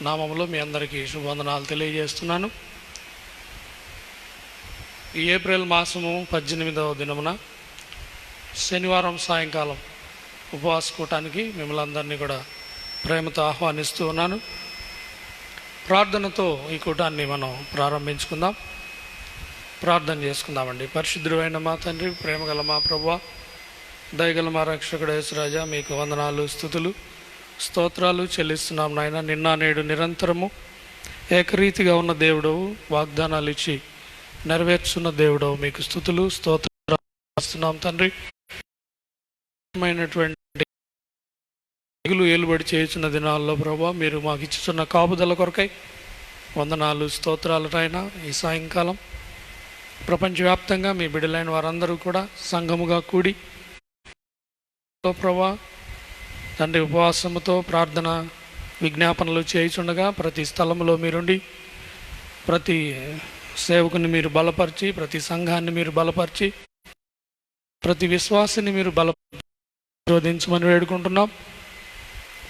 నామములో మీ అందరికీ శుభవందనాలు తెలియజేస్తున్నాను. ఈ ఏప్రిల్ మాసము 18వ దినమున శనివారం సాయంకాలం ఉపవాస కూటానికి మిమ్మల్ని అందరినీ కూడా ప్రేమతో ఆహ్వానిస్తూ ఉన్నాను. ప్రార్థనతో ఈ కూటాన్ని మనం ప్రారంభించుకుందాం. ప్రార్థన చేసుకుందామండి. పరిశుద్ధుడైన మా తండ్రి, ప్రేమగల మా ప్రభువా, దయగల మా రక్షకుడు యేసురాజా, మీకు వందనాలు, స్తుతులు, స్తోత్రాలు చెల్లిస్తున్నాం నాయన. నిన్న నేడు నిరంతరము ఏకరీతిగా ఉన్న దేవుడవు, వాగ్దానాలు ఇచ్చి నెరవేర్చున్న దేవుడవు, మీకు స్తుతులు స్తోత్రాలు చేస్తున్నాం తండ్రి. తెగులు ఏలుబడి చేయుచున్న దినాల్లో ప్రభువా, మీరు మాకు ఇచ్చుతున్న కాపుదల కొరకై వందనాలు, స్తోత్రాలు నాయన. ఈ సాయంకాలం ప్రపంచవ్యాప్తంగా మీ బిడ్డలైన వారందరూ కూడా సంఘముగా కూడి ప్రభువా తండ్రి ఉపవాసముతో ప్రార్థన విజ్ఞాపనలు చేయుచుండగా ప్రతి స్థలంలో మీరుండి ప్రతి సేవకుని మీరు బలపరిచి, ప్రతి సంఘాన్ని మీరు బలపరిచి, ప్రతి విశ్వాసాన్ని మీరు బలపరిచోదించమని వేడుకుంటున్నాం.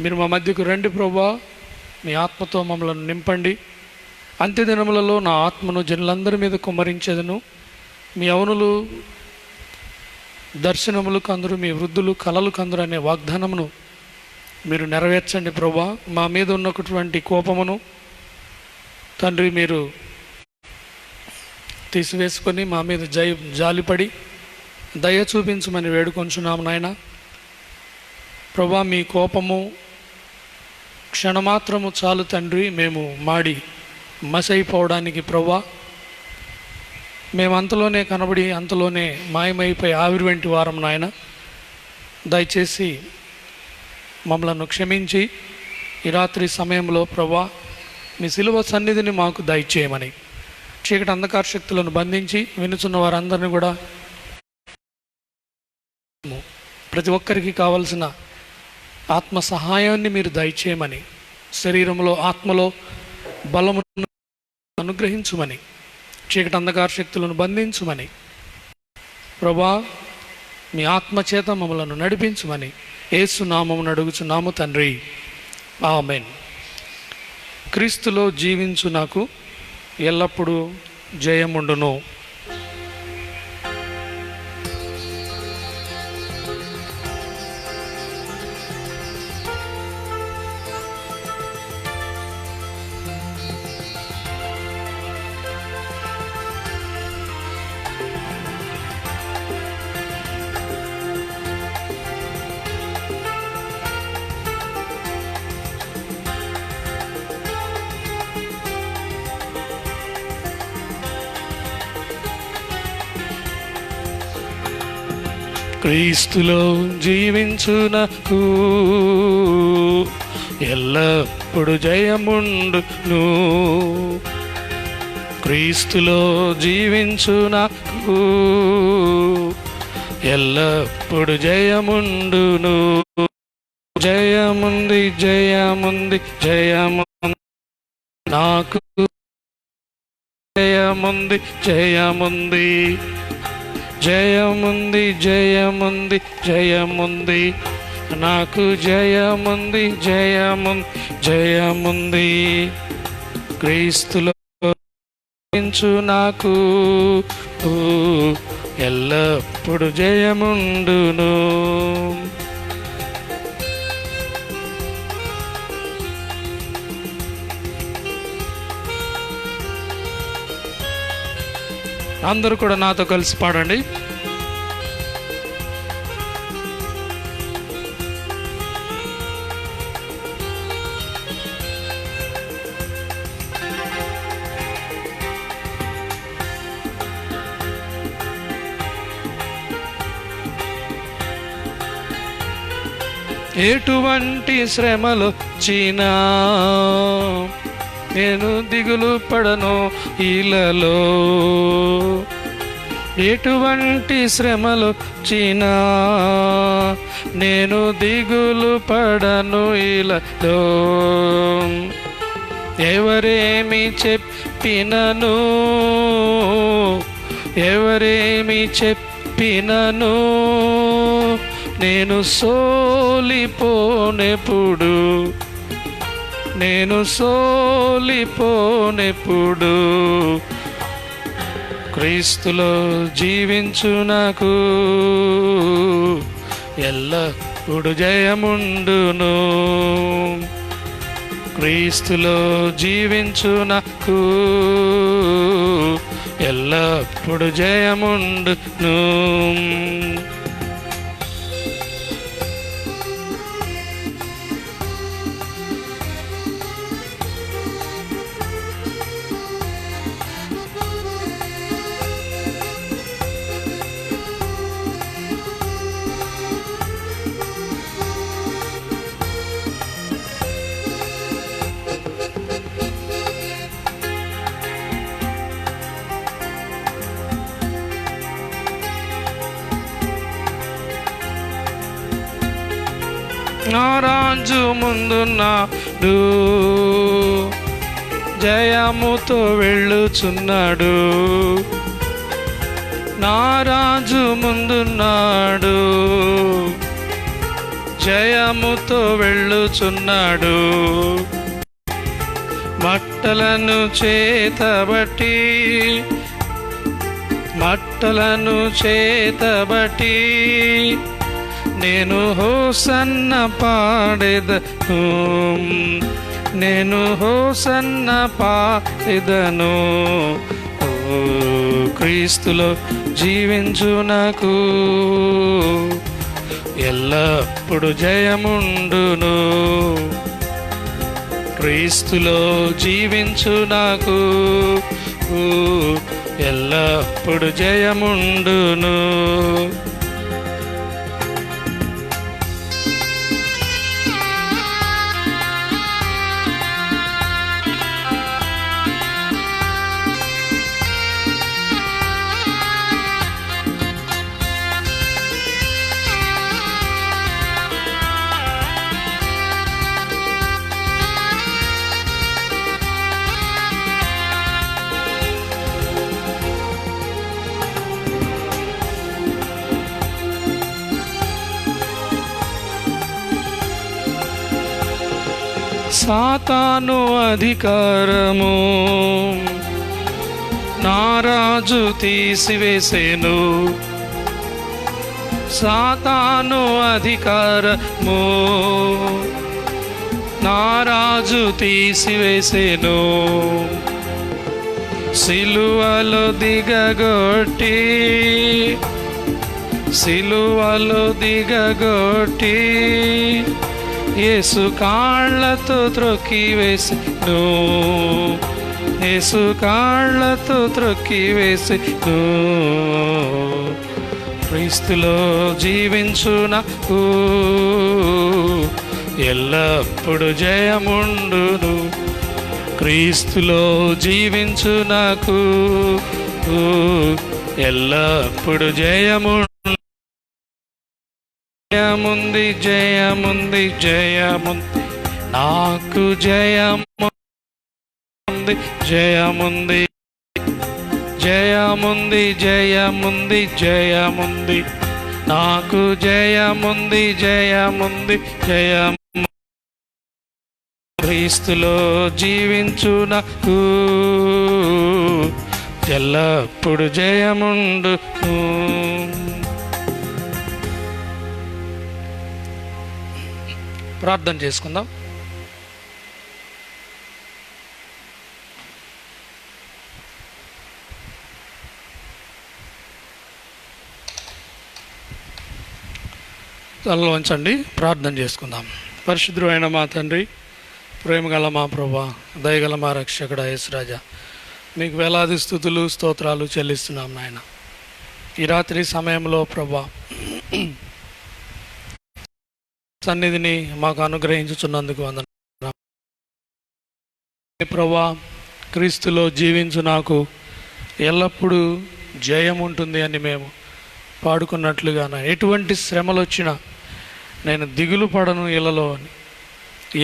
మీరు మా మధ్యకు రండి ప్రభువా, మీ ఆత్మతో మమ్మల్ని నింపండి. అంత్యదినములలో నా ఆత్మను జనులందరి మీద కుమ్మరించేదను. మీ యవనులు దర్శనములు కందురు, మీ వృద్ధులు కలలు కందురు అనే వాగ్దానమును మీరు నెరవేర్చండి ప్రభువా. మా మీద ఉన్నటువంటి కోపమును తండ్రి మీరు తీసివేసుకొని మా మీద జాలిపడి దయ చూపించమని వేడుకొంచున్నాము నాయన. ప్రభువా, మీ కోపము క్షణమాత్రము చాలు తండ్రి, మేము మాడి మసైపోవడానికి. ప్రభువా, మేము అంతలోనే కనబడి అంతలోనే మాయమైపోయి ఆవిరి వంటి వారం నాయన. దయచేసి మమ్మలను క్షమించి ఈ రాత్రి సమయంలో ప్రభువా మీ సిలువ సన్నిధిని మాకు దయచేయమని, చీకటి అంధకార శక్తులను బంధించి వినుచున్న వారందరినీ కూడా ప్రతి ఒక్కరికి కావలసిన ఆత్మ సహాయాన్ని మీరు దయచేయమని, శరీరంలో ఆత్మలో బలమును అనుగ్రహించుమని, చీకటి అంధకార శక్తులను బంధించుమని ప్రభువా మీ ఆత్మచేత మమ్మలను నడిపించుమని యేసు నామమున అడుగుచున్నాము తండ్రి, ఆమేన్. క్రీస్తులో జీవించు నాకు ఎల్లప్పుడూ జయముండును. క్రీస్తులో జీవించునకు ఎల్లప్పుడు జయముండును. క్రీస్తులో జీవించునకు ఎల్లప్పుడు జయముండును. జయముంది జయముంది జయముంది నాకు, జయముంది జయముంది జయముంది జయముంది జయముంది నాకు, జయముంది జయముంది జయముంది క్రీస్తులో నాకు ఎల్లప్పుడు జయముండును. అందరూ కూడా నాతో కలిసి పాడండి. ఎటువంటి శ్రమలు వచ్చినా నేను దిగులు పడను ఇలలో, ఎటువంటి శ్రమలు వచ్చినా నేను దిగులు పడను ఇలలో. ఎవరేమి చెప్పినను ఎవరేమి చెప్పినను నేను సోలిపోనెప్పుడు, నేను సోలిపోనెప్పుడు. క్రీస్తులో జీవించునకు ఎల్లప్పుడు జయముండును. క్రీస్తులో జీవించునకు ఎల్లప్పుడు జయముండును. నా రాజు ముందున్నాడు, జయముతో వెళ్ళుచున్నాడు. నా రాజు ముందున్నాడు, జయముతో వెళ్ళుచున్నాడు. మట్టలను చేతబట్టి, మట్టలను చేతబట్టి నేను హోసన్న పాడెదను, నేను హోసన్న పాడెదను. ఓ క్రీస్తులో జీవించునకు ఎల్లప్పుడు జయముండును. క్రీస్తులో జీవించునకు ఎల్లప్పుడు జయముండును. సాతాను అధికారము నా రాజు తీసివేసెను, సాతాను అధికారము నా రాజు తీసివేసెను. సిలువలో దిగగొట్టి, సిలువలో దిగగొట్టి యేసు కాళ్ళతో త్రొక్కివేసెను, యేసు కాళ్ళతో త్రొక్కివేసెను. క్రీస్తులో జీవించునకు ఎల్లప్పుడు జయముండును. క్రీస్తులో జీవించునకు ఎల్లప్పుడు జయముండు. జయముంది, జయముంది, జయముంది, నాకు జయముంది, జయముంది, జయముంది, జయముంది, జయముంది, నాకు జయముంది, జయముంది, జయము. క్రీస్తులో జీవించునకు ఎల్లప్పుడు జయముండు. ప్రార్థన చేసుకుందాం. తలలో ఉంచండి, ప్రార్థన చేసుకుందాం. పరిశుద్ధుడైన మా తండ్రి, ప్రేమగల మా ప్రభా, దయగల మా రక్షకుడ యేసురాజా, మీకు వేలాది స్తుతులు స్తోత్రాలు చెల్లిస్తున్నాం నాయన. ఈ రాత్రి సమయంలో ప్రభా సన్నిధిని మాకు అనుగ్రహించుచున్నందుకు వందనాలు ప్రభా. క్రీస్తులో జీవించు నాకు ఎల్లప్పుడూ జయం ఉంటుంది అని మేము పాడుకున్నట్లుగా ఎటువంటి శ్రమలు వచ్చినా నేను దిగులు పడను ఇళ్ళలో అని,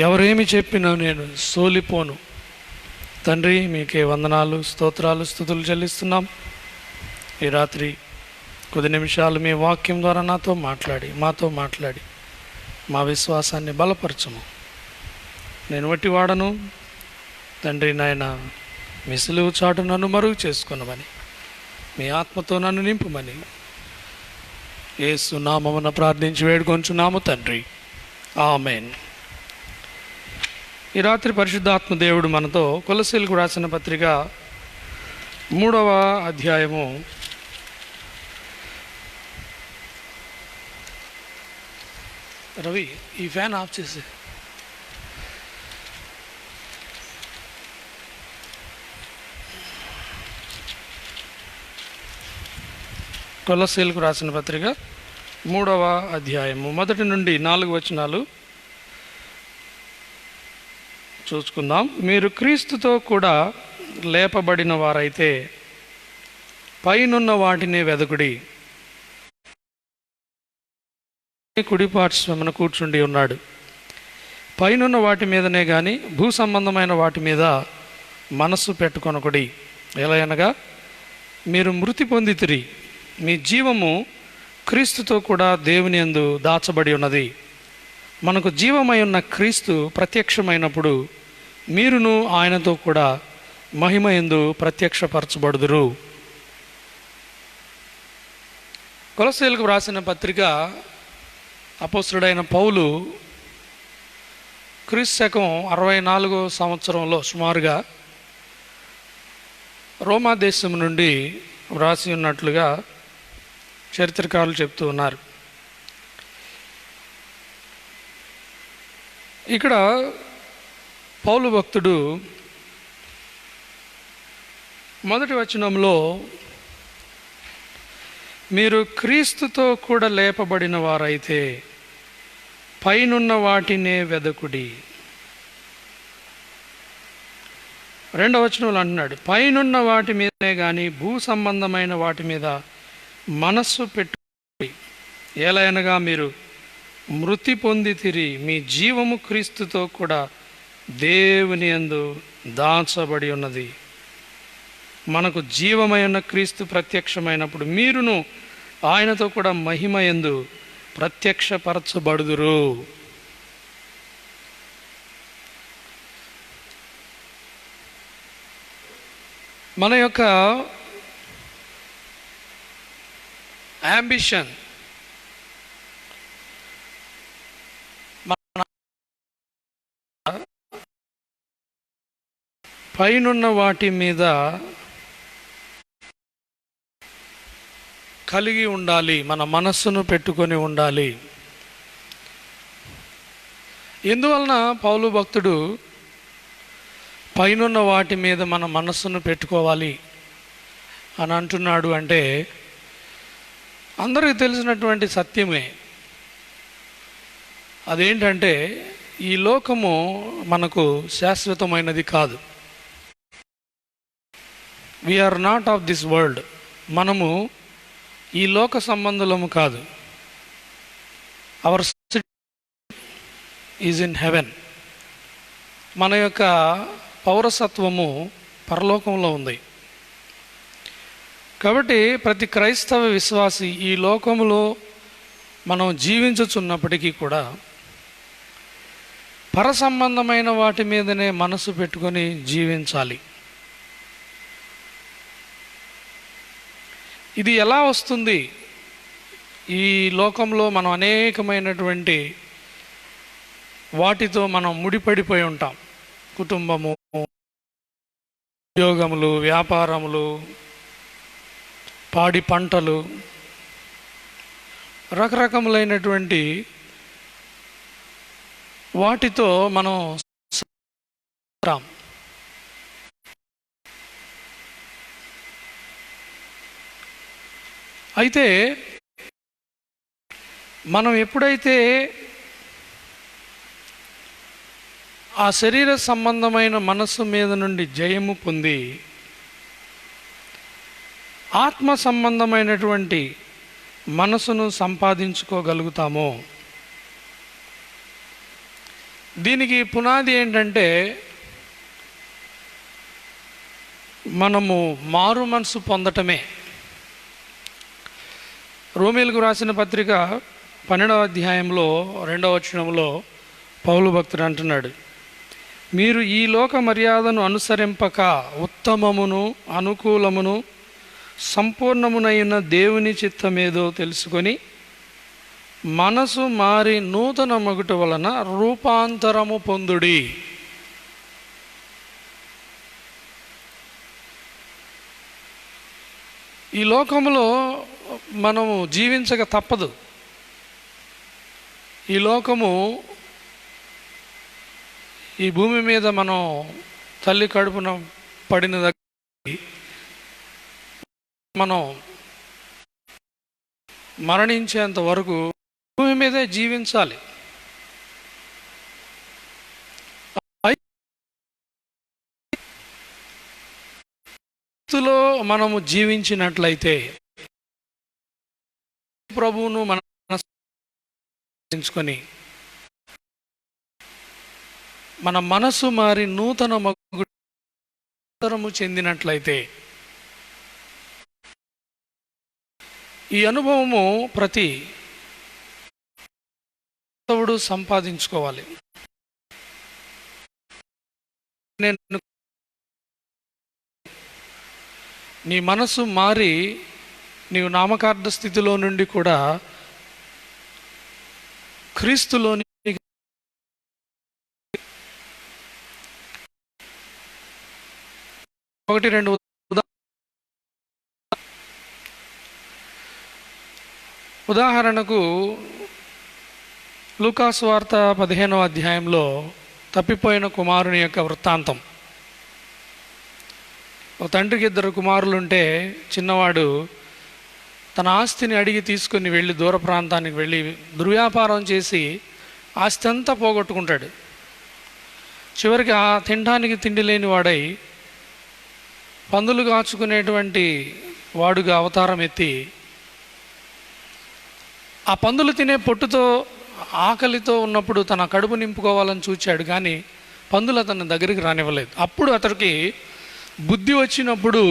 ఎవరేమి చెప్పినా నేను సోలిపోను. తండ్రి మీకే వందనాలు, స్తోత్రాలు, స్తుతులు చెల్లిస్తున్నాం. ఈ రాత్రి కొద్ది నిమిషాలు మీ వాక్యం ద్వారా మాతో మాట్లాడి మా విశ్వాసాన్ని బలపరచము. నేను వట్టి వాడను. తండ్రి నాయన, మీ సిలువ చాటు నన్ను మరుగు చేసుకున్నామని, మీ ఆత్మతో నన్ను నింపుమని యేసు నామమున ప్రార్థించి వేడుకొంచున్నాము తండ్రి. ఆమేన్. ఈ రాత్రి పరిశుద్ధాత్మ దేవుడు మనతో కొలస్సీలకు రాసిన పత్రిక 3వ అధ్యాయము రవి ఈ ఫ్యాన్ ఆఫ్ చేసి కొలస్సీలకు రాసిన పత్రిక 3వ అధ్యాయము 1 నుండి 4 వచనాలు చూసుకుందాం. మీరు క్రీస్తుతో కూడా లేపబడిన వారైతే పైనున్న వాటిని వెదకుడి, కుడిపార్శ్వమున కూర్చుండి ఉన్నాడు. పైనున్న వాటి మీదనే కానీ భూ సంబంధమైన వాటి మీద మనస్సు పెట్టుకొనకుడి. ఎలా అనగా మీరు మృతి పొందితిరి, మీ జీవము క్రీస్తుతో కూడా దేవుని యందు దాచబడి ఉన్నది. మనకు జీవమై ఉన్న క్రీస్తు ప్రత్యక్షమైనప్పుడు మీరును ఆయనతో కూడా మహిమ యందు ప్రత్యక్షపరచబడుదురు. కొలస్సీలకు రాసిన పత్రిక అపోస్తలుడైన పౌలు క్రీస్తు శకం 64వ సంవత్సరంలో సుమారుగా రోమా దేశం నుండి వ్రాసి ఉన్నట్లుగా చరిత్రకారులు చెప్తూ ఉన్నారు. ఇక్కడ పౌలు భక్తుడు మొదటి వచనంలో మీరు క్రీస్తుతో కూడా లేపబడిన వారైతే పైనున్న వాటినే వెదకుడి. రెండవ వచనంలో అంటున్నాడు, పైనున్న వాటి మీదనే కానీ భూ సంబంధమైన వాటి మీద మనస్సు పెట్టుకోండి. ఏలయనగా మీరు మృతి పొందితిరి, మీ జీవము క్రీస్తుతో కూడా దేవుని యందు దాచబడి ఉన్నది. మనకు జీవమైన క్రీస్తు ప్రత్యక్షమైనప్పుడు మీరును ఆయనతో కూడా మహిమ యందు ప్రత్యక్షపరచబడుదురు. మన యొక్క యాంబిషన్, పైనున్న వాటి మీద కలిగి ఉండాలి, మన మనస్సును పెట్టుకొని ఉండాలి. ఎందువలన పౌలు భక్తుడు పైనున్న వాటి మీద మన మనస్సును పెట్టుకోవాలి అని అంటున్నాడు అంటే, అందరికీ తెలిసినటువంటి సత్యమే. అదేంటంటే ఈ లోకము మనకు శాశ్వతమైనది కాదు. We are not of this world. మనము ఈ లోక సంబంధులము కాదు. Our is in heaven. మన యొక్క పౌరసత్వము పరలోకంలో ఉంది. కాబట్టి ప్రతి క్రైస్తవ విశ్వాసి ఈ లోకములో మనం జీవించుచున్నప్పటికీ కూడా పర సంబంధమైన వాటి మీదనే మనసు పెట్టుకొని జీవించాలి. ఇది ఎలా వస్తుంది? ఈ లోకంలో మనం అనేకమైనటువంటి వాటితో మనం ముడిపడిపోయి ఉంటాం. కుటుంబము, ఉద్యోగములు, వ్యాపారములు, పాడి పంటలు, రకరకములైనటువంటి వాటితో మనం అయితే మనం ఎప్పుడైతే ఆ శరీర సంబంధమైన మనస్సు మీద నుండి జయము పొంది ఆత్మ సంబంధమైనటువంటి మనసును సంపాదించుకోగలుగుతామో, దీనికి పునాది ఏంటంటే మనము మారు మనసు పొందటమే. రోమీయులకు రాసిన పత్రిక 12వ అధ్యాయంలో 2వ వచనంలో పౌలు భక్తుడు అంటున్నాడు, మీరు ఈ లోక మర్యాదను అనుసరింపక ఉత్తమమును అనుకూలమును సంపూర్ణమునైన దేవుని చిత్తమేదో తెలుసుకొని మనసు మారి నూతన మగుట వలన రూపాంతరము పొందుడి. ఈ లోకములో మనము జీవించక తప్పదు. ఈ లోకము, ఈ భూమి మీద మనం తల్లి కడుపున పడిన దగ్గర మనం మరణించేంత వరకు భూమి మీదే జీవించాలి. క్రీస్తులో మనము జీవించినట్లయితే ప్రభువును మనసుకొని మన మనసు మారి నూతన మగుటము చెందినట్లయితే ఈ అనుభవము ప్రతి క్రైస్తవుడు సంపాదించుకోవాలి. నేను నీ మనసు మారి నీవు నామకార్థ స్థితిలో నుండి కూడా క్రీస్తులోని 1-2 ఉదాహరణకు లూకాసు వార్త 15వ అధ్యాయంలో తప్పిపోయిన కుమారుని యొక్క వృత్తాంతం. ఒక తండ్రికి 2 కుమారులుంటే చిన్నవాడు తన ఆస్తిని అడిగి తీసుకుని వెళ్ళి దూర ప్రాంతానికి వెళ్ళి దుర్వ్యాపారం చేసి ఆస్తి అంతా పోగొట్టుకుంటాడు. చివరికి ఆ తినడానికి తిండి లేని వాడై పందులు కాచుకునేటువంటి వాడుగా అవతారం ఎత్తి ఆ పందులు తినే పొట్టుతో ఆకలితో ఉన్నప్పుడు తన కడుపు నింపుకోవాలని చూచాడు, కానీ పందులు అతని దగ్గరికి రానివ్వలేదు. అప్పుడు అతడికి బుద్ధి వచ్చినప్పుడు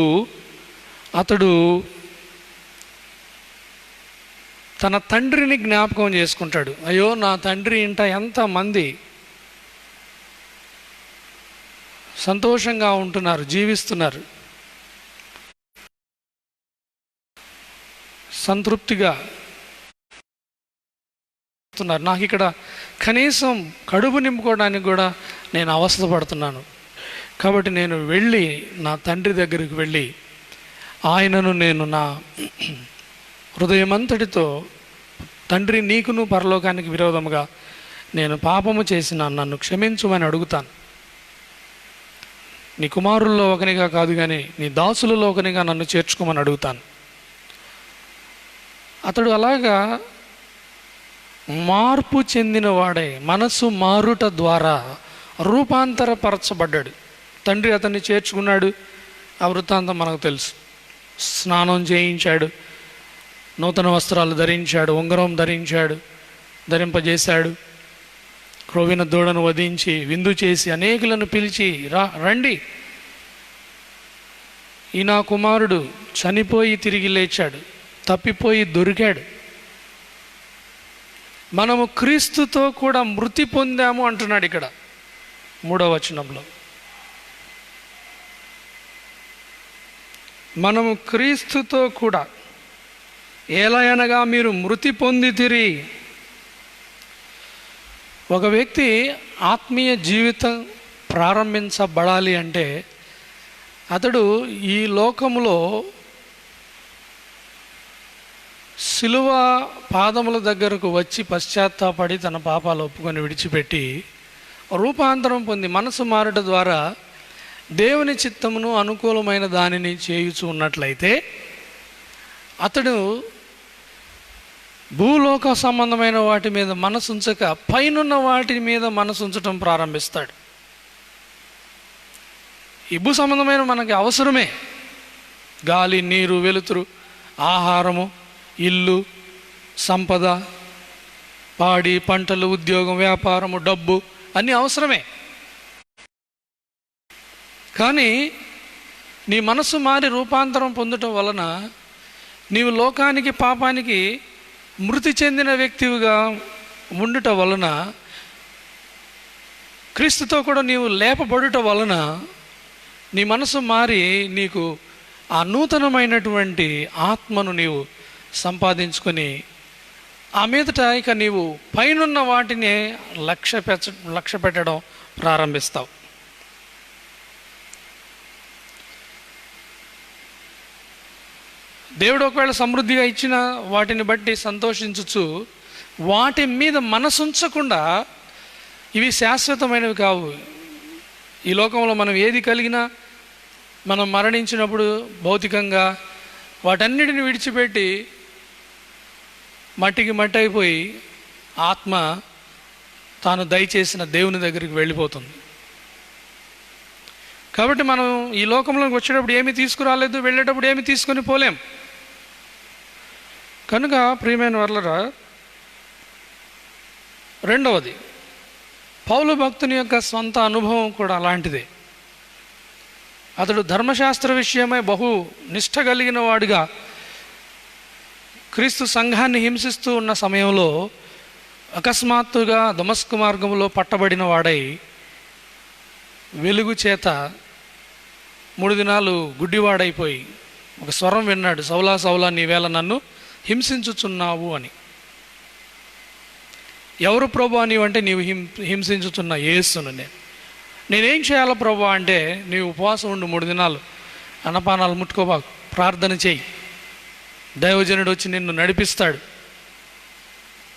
అతడు తన తండ్రిని జ్ఞాపకం చేసుకుంటాడు. అయ్యో, నా తండ్రి ఇంట ఎంతమంది సంతోషంగా ఉంటున్నారు, జీవిస్తున్నారు, సంతృప్తిగా ఉన్నారు. నాకు ఇక్కడ కనీసం కడుపు నింపుకోవడానికి కూడా నేను అవస్థపడుతున్నాను. కాబట్టి నేను వెళ్ళి నా తండ్రి దగ్గరికి వెళ్ళి ఆయనను నేను నా హృదయమంతటితో, తండ్రి, నీకును పరలోకానికి విరోధముగా నేను పాపము చేసిన, నన్ను క్షమించుమని అడుగుతాను. నీ కుమారుల్లో ఒకనిగా కాదు కానీ నీ దాసులలో ఒకనిగా నన్ను చేర్చుకోమని అడుగుతాను. అతడు అలాగా మార్పు చెందిన వాడే మనసు మారుట ద్వారా రూపాంతరపరచబడ్డాడు. తండ్రి అతన్ని చేర్చుకున్నాడు. ఆ వృత్తాంతం మనకు తెలుసు. స్నానం చేయించాడు, నూతన వస్త్రాలు ధరించాడు, ఉంగరం ధరింపజేశాడు, క్రొవ్విన దూడను వధించి విందు చేసి అనేకులను పిలిచి రండి, ఈ నా కుమారుడు చనిపోయి తిరిగి లేచాడు, తప్పిపోయి దొరికాడు. మనము క్రీస్తుతో కూడా మృతి పొందాము అంటున్నాడు ఇక్కడ 3వ వచనంలో. మనము క్రీస్తుతో కూడా ఏలయనగా మీరు మృతి పొందితిరి. ఒక వ్యక్తి ఆత్మీయ జీవితం ప్రారంభించబడాలి అంటే అతడు ఈ లోకములో సిలువ పాదముల దగ్గరకు వచ్చి పశ్చాత్తాపడి తన పాపాలు ఒప్పుకొని విడిచిపెట్టి రూపాంతరం పొంది మనసు మారుట ద్వారా దేవుని చిత్తమును అనుకూలమైన దానిని చేయుచు ఉన్నట్లయితే అతడు భూలోక సంబంధమైన వాటి మీద మనసు ఉంచక పైనున్న వాటి మీద మనసు ఉంచటం ప్రారంభిస్తాడు. ఈ భూ సంబంధమైన మనకి అవసరమే. గాలి, నీరు, వెలుతురు, ఆహారము, ఇల్లు, సంపద, పాడి పంటలు, ఉద్యోగం, వ్యాపారము, డబ్బు అన్నీ అవసరమే. కానీ నీ మనసు మారి రూపాంతరం పొందటం వలన నీవు లోకానికి, పాపానికి మృతి చెందిన వ్యక్తివిగా ఉండుట వలన క్రీస్తుతో కూడా నీవు లేపబడుట వలన నీ మనసు మారి నీకు ఆ నూతనమైనటువంటి ఆత్మను నీవు సంపాదించుకొని ఆ మీదట ఇక నీవు పైనున్న వాటిని లక్ష్య పెట్టడం ప్రారంభిస్తావు. దేవుడు ఒకవేళ సమృద్ధిగా ఇచ్చిన వాటిని బట్టి సంతోషించుచు వాటి మీద మనసుంచకుండా, ఇవి శాశ్వతమైనవి కావు. ఈ లోకంలో మనం ఏది కలిగినా మనం మరణించినప్పుడు భౌతికంగా వాటన్నిటిని విడిచిపెట్టి మట్టికి మట్టి అయిపోయి ఆత్మ తాను దయచేసిన దేవుని దగ్గరికి వెళ్ళిపోతుంది. కాబట్టి మనం ఈ లోకంలోకి వచ్చేటప్పుడు ఏమీ తీసుకురాలేదు, వెళ్ళేటప్పుడు ఏమీ తీసుకొని పోలేం. కనుక ప్రియమైన వర్లరా, రెండవది పౌలు భక్తుని యొక్క సొంత అనుభవం కూడా అలాంటిదే. అతడు ధర్మశాస్త్ర విషయమై బహు నిష్ఠ కలిగిన వాడిగా క్రీస్తు సంఘాన్ని హింసిస్తూ ఉన్న సమయంలో అకస్మాత్తుగా దమస్కు మార్గంలో పట్టబడిన వాడై వెలుగు చేత 3 దినాలు గుడ్డివాడైపోయి ఒక స్వరం విన్నాడు, సౌలా సౌలా నీవేళ నన్ను హింసించుచున్నావు అని. ఎవరు ప్రభు నీవంటే, నీవు హింసించుతున్న యేసును నేనేం చేయాలో ప్రభు అంటే, నీవు ఉపవాసం ఉండు 3 దినాలు, అన్నపానాలు ముట్టుకోబా, ప్రార్థన చేయి, దైవజనుడు వచ్చి నిన్ను నడిపిస్తాడు.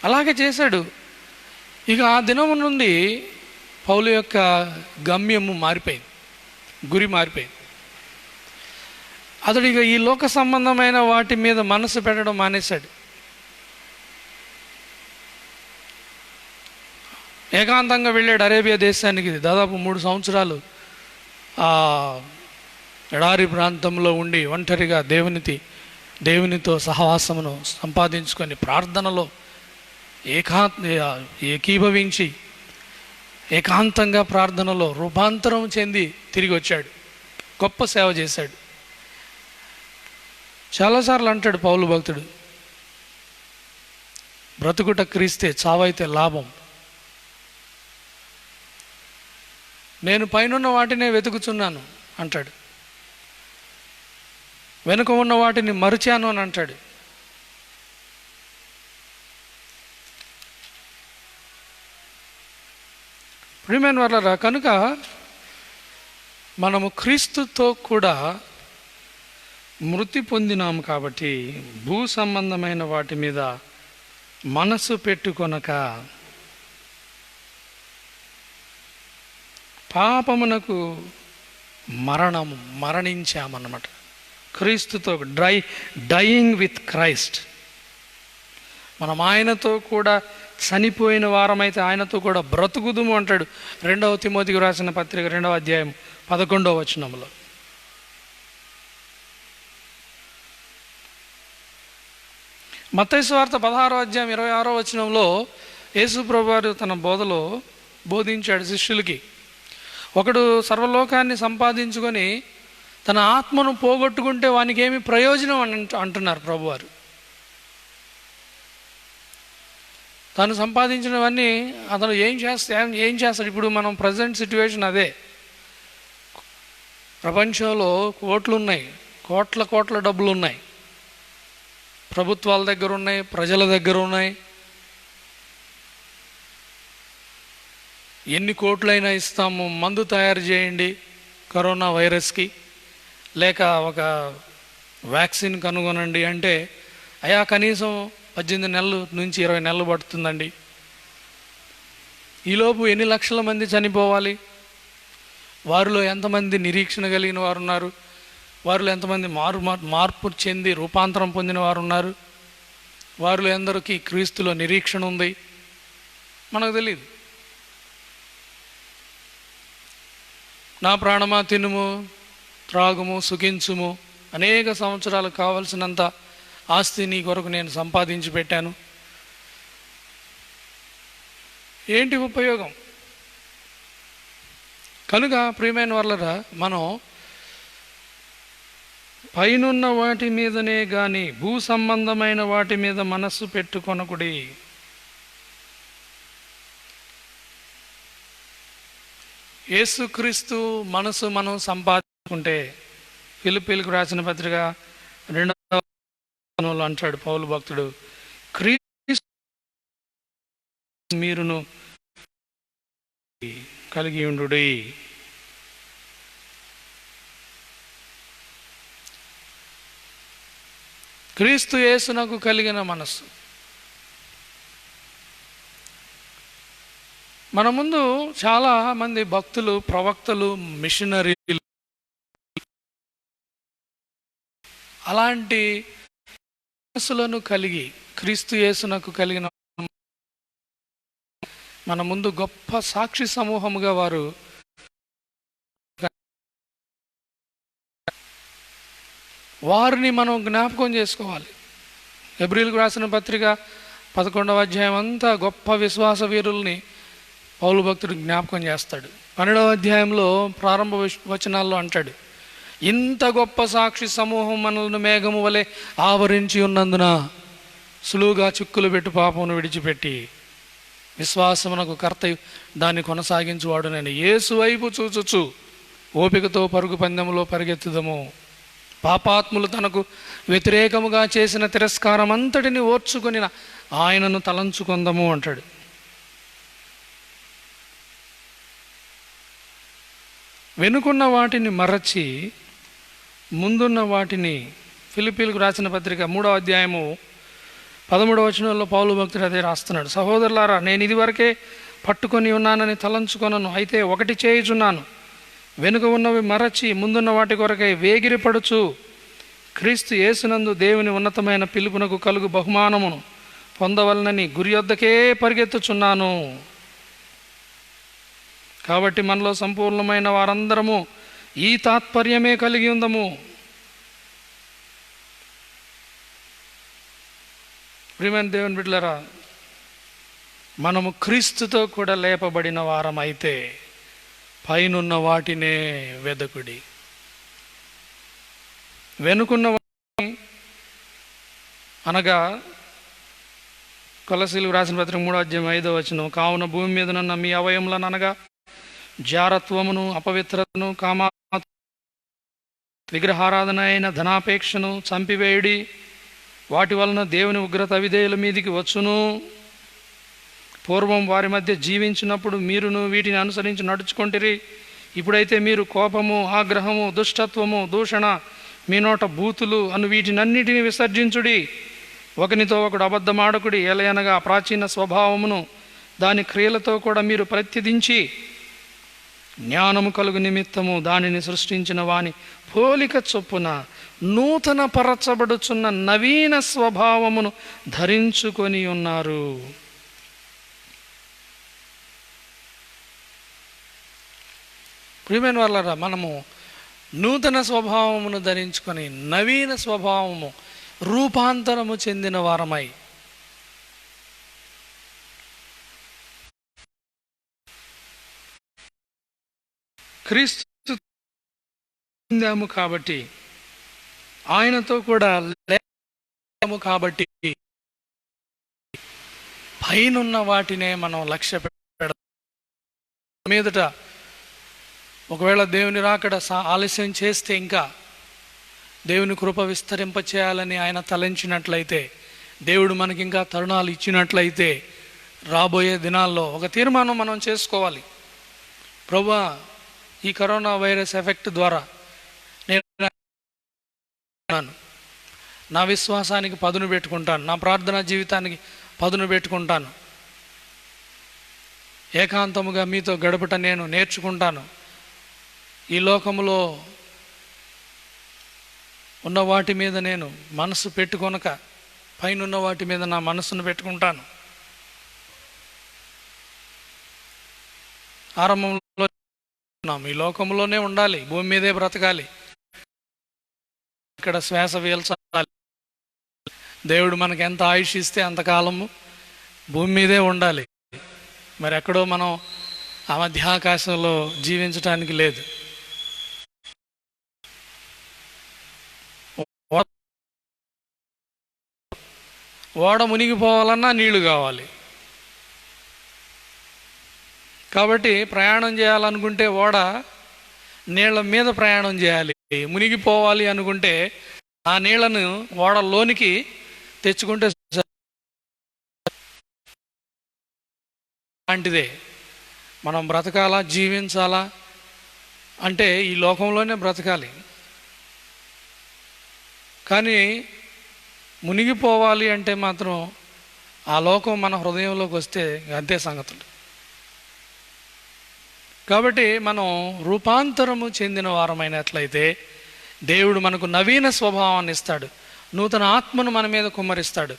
అలాగే చేశాడు. ఇక ఆ దినము నుండి పౌలు యొక్క గమ్యము మారిపోయింది, గురి మారిపోయింది. అతడు ఇక ఈ లోక సంబంధమైన వాటి మీద మనసు పెట్టడం మానేశాడు. ఏకాంతంగా వెళ్ళాడు అరేబియా దేశానికి. దాదాపు 3 సంవత్సరాలు ఆ ఎడారి ప్రాంతంలో ఉండి ఒంటరిగా దేవునితో సహవాసమును సంపాదించుకొని ప్రార్థనలో ఏకీభవించి ఏకాంతంగా ప్రార్థనలో రూపాంతరం చెంది తిరిగి వచ్చాడు. గొప్ప సేవ చేశాడు. చాలాసార్లు అంటాడు పౌలు భక్తుడు, బ్రతుకుట క్రీస్తే, చావైతే లాభం. నేను పైనున్న వాటినే వెతుకుచున్నాను అంటాడు, వెనుక ఉన్న వాటిని మరిచాను అని అంటాడు. ప్రియమైన వారలారా, కనుక మనము క్రీస్తుతో కూడా మృతి పొందినాము కాబట్టి భూ సంబంధమైన వాటి మీద మనసు పెట్టుకొనక పాపమునకు మరణించామన్నమాట. క్రీస్తుతో డయింగ్ విత్ క్రైస్ట్. మనం ఆయనతో కూడా చనిపోయిన వారమైతే ఆయనతో కూడా బ్రతుకుదుము అంటాడు 2వ తిమోతికి రాసిన పత్రిక 2వ అధ్యాయం 11వ వచనంలో. మత్తయి సువార్త 16వ అధ్యాయం 26వ వచనంలో యేసు ప్రభువారు తన బోధలో బోధించాడు శిష్యులకి, ఒకడు సర్వలోకాన్ని సంపాదించుకొని తన ఆత్మను పోగొట్టుకుంటే వానికి ఏమి ప్రయోజనం అని అంటున్నారు ప్రభువారు. తను సంపాదించినవన్నీ అతను ఏం చేస్తాడు? ఇప్పుడు మనం ప్రజెంట్ సిట్యువేషన్ అదే. ప్రపంచంలో కోట్లు ఉన్నాయి, కోట్ల డబ్బులు ఉన్నాయి, ప్రభుత్వాల దగ్గర ఉన్నాయి, ప్రజల దగ్గర ఉన్నాయి. ఎన్ని కోట్లైనా ఇస్తాము, మందు తయారు చేయండి కరోనా వైరస్కి, లేక ఒక వ్యాక్సిన్ కనుగొనండి అంటే అయా కనీసం 18 నెలలు నుంచి 20 నెలలు పడుతుందండి. ఈలోపు ఎన్ని లక్షల మంది చనిపోవాలి? వారిలో ఎంతమంది నిరీక్షణ కలిగిన వారు ఉన్నారు? వారిలో ఎంతమంది మార్పు చెంది రూపాంతరం పొందిన వారు ఉన్నారు? వారిలో ఎందరికీ క్రీస్తులో నిరీక్షణ ఉంది? మనకు తెలియదు. నా ప్రాణమా తినుము, త్రాగుము, సుఖించుము, అనేక సంవత్సరాలు కావలసినంత ఆస్తి నీ కొరకు నేను సంపాదించి పెట్టాను. ఏంటి ఉపయోగం? కనుక ప్రియమైన వాళ్ళరా, మనం పైనున్న వాటి మీదనే కానీ భూ సంబంధమైన వాటి మీద మనస్సు పెట్టుకొనకుడి. 2 కొరింథీయులకు రాసిన 1వ పత్రిక 10వ అధ్యాయం 13వ వచనంలో, 2 కొరింథీయులకు రాసిన 1వ పత్రిక 10వ అధ్యాయం 13వ వచనంలో, 2 కొరింథీయులకు రాసిన 1వ పత్రిక 10వ అధ్యాయం 13వ వచనంలో, యేసుక్రీస్తు మనసు మనం సంపాదించుకుంటే, ఫిలిప్పీలకు రాసిన పత్రిక 2వ అంటాడు పౌలు భక్తుడు, క్రీస్తు మీరును కలిగి ఉండుడి. క్రీస్తు యేసునకు కలిగిన మనస్సు. మన ముందు చాలా మంది భక్తులు, ప్రవక్తలు, మిషనరీలు అలాంటి మనసులను కలిగి క్రీస్తు యేసునకు కలిగిన మన ముందు గొప్ప సాక్షి సమూహముగా వారు వారిని మనం జ్ఞాపకం చేసుకోవాలి. హెబ్రీయులకు రాసిన పత్రిక 11వ అధ్యాయం అంతా గొప్ప విశ్వాస వీరుల్ని పౌలు భక్తుడు జ్ఞాపకం చేస్తాడు. 12వ అధ్యాయంలో ప్రారంభ వచనాల్లో అంటాడు, ఇంత గొప్ప సాక్షి సమూహం మనల్ని మేఘము వలె ఆవరించి ఉన్నందున సులువుగా చిక్కులు పెట్టి పాపమును విడిచిపెట్టి విశ్వాసమునకు కర్త దాన్ని కొనసాగించువాడు నేను యేసు వైపు చూచుచు ఓపికతో పరుగు పందెములో పరిగెత్తుదము. పాపాత్ములు తనకు వ్యతిరేకముగా చేసిన తిరస్కారం అంతటిని ఓర్చుకొని ఆయనను తలంచుకుందము అంటాడు. వెనుకున్న వాటిని మరచి ముందున్న వాటిని, ఫిలిప్పీలకు రాసిన పత్రిక 3వ అధ్యాయము 13వ వచనంలో పౌలు భక్తుడు అదే రాస్తున్నాడు. సహోదరులారా, నేను ఇదివరకే పట్టుకొని ఉన్నానని తలంచుకొనను, అయితే ఒకటి చేయుచున్నాను, వెనుక ఉన్నవి మరచి ముందున్న వాటి కొరకై వేగిరపడుచు క్రీస్తు యేసునందు దేవుని ఉన్నతమైన పిలుపునకు కలుగు బహుమానమును పొందవలనని గురి యొద్దకే పరిగెత్తుచున్నాను. కాబట్టి మనలో సంపూర్ణమైన వారందరము ఈ తాత్పర్యమే కలిగి ఉందము. ప్రియమైన దేవుని బిడ్డలారా, మనము క్రీస్తుతో కూడా లేపబడిన వారమైతే పైనున్న వాటినే వెదకుడి. వెనుకున్న అనగా కొలసీలకు రాసిన పత్రిక 3వ అధ్యాయం 5వ వచనం, కావున భూమి మీదనున్న మీ అవయములను అనగా జారత్వమును, అపవిత్రతను, కామా, విగ్రహారాధన అయిన ధనాపేక్షను చంపివేయుడి. వాటి వలన దేవుని ఉగ్రత అవిధేయుల మీదికి వచ్చును. పూర్వం వారి మధ్య జీవించినప్పుడు మీరును వీటిని అనుసరించి నడుచుకొంటిరి. ఇప్పుడైతే మీరు కోపము, ఆగ్రహము, దుష్టత్వము, దూషణ, మీ నోట బూతులు అను వీటినన్నిటిని విసర్జించుడి. ఒకనితో ఒకడు అబద్ధమాడకుడి. ఎలయనగా ప్రాచీన స్వభావమును దాని క్రియలతో కూడా మీరు ప్రత్యదించి జ్ఞానము కలుగు నిమిత్తము దానిని సృష్టించిన వాని పోలిక చొప్పున నూతన పరచబడుచున్న నవీన స్వభావమును ధరించుకొని ఉన్నారు. ప్రియమైన వాళ్ళరా, మనము నూతన స్వభావమును ధరించుకొని నవీన స్వభావము రూపాంతరము చెందిన వారమై క్రీస్తు పొందాము కాబట్టి, ఆయనతో కూడా లేము కాబట్టి పైనున్న వాటినే మనం లక్ష్య మీదట. ఒకవేళ దేవుని రాకడ ఆలస్యం చేస్తే, ఇంకా దేవుని కృప విస్తరింపచేయాలని ఆయన తలంచినట్లయితే, దేవుడు మనకి ఇంకా తరుణాలు ఇచ్చినట్లయితే, రాబోయే దినాల్లో ఒక తీర్మానం మనం చేసుకోవాలి. ప్రభువా, ఈ కరోనా వైరస్ ఎఫెక్ట్ ద్వారా నేను నా విశ్వాసానికి పదును పెట్టుకుంటాను, నా ప్రార్థనా జీవితానికి పదును పెట్టుకుంటాను, ఏకాంతముగా మీతో గడుపుట నేను నేర్చుకుంటాను. ఈ లోకములో ఉన్న వాటి మీద నేను మనసు పెట్టుకొనక పైనున్న వాటి మీద నా మనసును పెట్టుకుంటాను. ఆరంభంలో ఈ లోకంలోనే ఉండాలి, భూమి మీదే బ్రతకాలి, ఇక్కడ శ్వాస పీల్చాలి. దేవుడు మనకి ఎంత ఆయుష్ ఇస్తే అంతకాలము భూమి మీదే ఉండాలి. మరి ఎక్కడో మనం ఆ మధ్యాకాశంలో జీవించటానికి లేదు. ఓడ మునిగిపోవాలన్నా నీళ్లు కావాలి. కాబట్టి ప్రయాణం చేయాలనుకుంటే ఓడ నీళ్ళ మీద ప్రయాణం చేయాలి. మునిగిపోవాలి అనుకుంటే ఆ నీళ్లను ఓడలోనికి తెచ్చుకుంటే లాంటిదే. మనం బ్రతకాలా, జీవించాలా అంటే ఈ లోకంలోనే బ్రతకాలి. కానీ మునిగిపోవాలి అంటే మాత్రం ఆ లోకం మన హృదయంలోకి వస్తే అంతే సంగతులు. కాబట్టి మనం రూపాంతరము చెందిన వారమైనట్లయితే దేవుడు మనకు నవీన స్వభావాన్ని ఇస్తాడు, నూతన ఆత్మను మన మీద కుమ్మరిస్తాడు,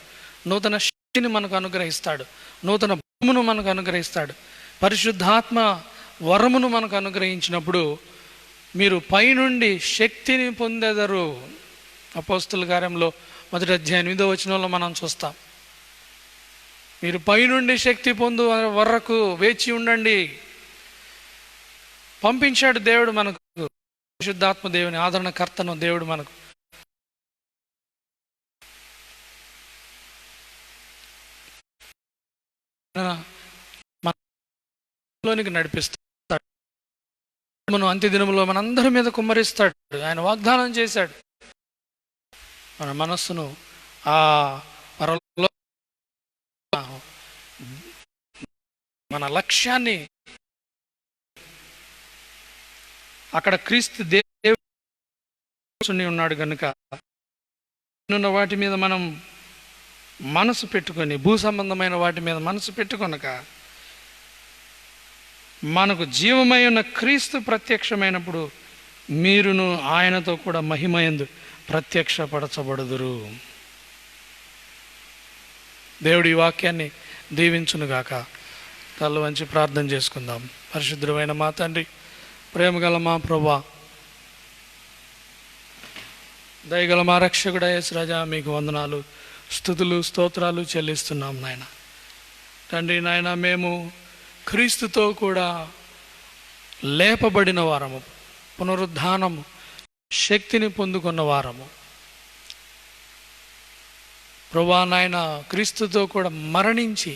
నూతన శక్తిని మనకు అనుగ్రహిస్తాడు, నూతన బలమును మనకు అనుగ్రహిస్తాడు, పరిశుద్ధాత్మ వరమును మనకు అనుగ్రహించినప్పుడు మీరు పైనుండి శక్తిని పొందెదరు. అపోస్తుల కార్యంలో 1వ అధ్యాయం 8వ వచనంలో మనం చూస్తాం. మీరు పైనుండి శక్తి పొందు వరకు వేచి ఉండండి. పంపించాడు దేవుడు మనకు, పరిశుద్ధాత్మ దేవుని ఆదరణకర్తను దేవుడు మనకు. మనలోనికి నడిపిస్తాడు, మనం అంత్యదినములో మనందరి మీద కుమ్మరిస్తాడు. ఆయన వాగ్దానం చేశాడు. మన మనస్సును ఆ పరలో మన లక్ష్యాన్ని అక్కడ క్రీస్తు దేవుని ఉన్నాడు కనుక ఉన్న వాటి మీద మనం మనసు పెట్టుకొని, భూ సంబంధమైన వాటి మీద మనసు పెట్టుకొనక మనకు జీవమై ఉన్న క్రీస్తు ప్రత్యక్షమైనప్పుడు మీరును ఆయనతో కూడా మహిమయందు ప్రత్యక్షపరచబడుదురు. దేవుడి ఈ వాక్యాన్ని దీవించునుగాక. తల వంచి ప్రార్థన చేసుకుందాం. పరిశుద్ధమైన మా తండ్రి, ప్రేమగల మా ప్రభువా, దయగల మా రక్షకుడా యేసు రాజా, మీకు వందనాలు, స్తుతులు, స్తోత్రాలు చెల్లిస్తున్నాం నాయన. తండ్రి నాయన, మేము క్రీస్తుతో కూడా లేపబడిన వారము, పునరుద్ధానము శక్తిని పొందుకున్న వారము. ప్రభువా నాయన, క్రీస్తుతో కూడా మరణించి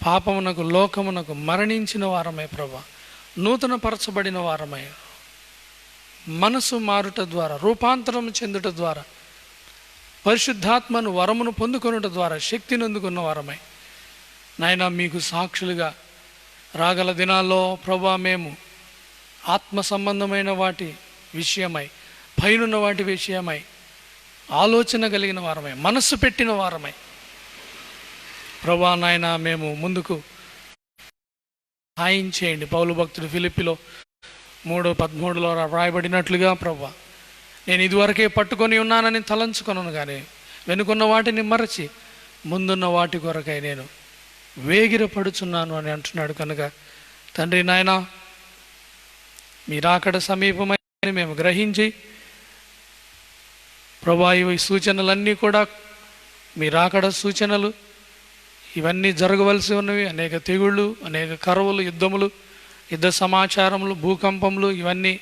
పాపమునకు, లోకమునకు మరణించిన వారమే ప్రభువా, నూతన పరచబడిన వారమై మనసు మారుట ద్వారా, రూపాంతరం చెందుట ద్వారా, పరిశుద్ధాత్మను వరమును పొందుకొనుట ద్వారా శక్తిని అందుకున్న వారమై నాయన మీకు సాక్షులుగా రాగల దినాల్లో ప్రభువా మేము ఆత్మ సంబంధమైన వాటి విషయమై, పైనున్న వాటి విషయమై ఆలోచన కలిగిన వారమై, మనస్సు పెట్టిన వారమై ప్రభువా నాయన మేము ముందుకు సహాయం చేయండి. పౌలు భక్తుడు ఫిలిప్పిలో 3:13 రాయబడినట్లుగా ప్రభువా, నేను ఇదివరకే పట్టుకొని ఉన్నానని తలంచుకొనను కానీ వెనుకున్న వాటిని మరచి ముందున్న వాటి కొరకై నేను వేగిరపడుచున్నాను అని అంటున్నాడు. కనుక తండ్రి నాయన, మీరాకడ సమీపమని మేము గ్రహించి ప్రభువా, ఈ సూచనలన్నీ కూడా మీరాకడ సూచనలు, ఇవన్నీ జరగవలసి ఉన్నవి. అనేక తెగుళ్ళు, అనేక కరువులు, యుద్ధములు, యుద్ధ సమాచారములు, భూకంపములు, ఇవన్నీ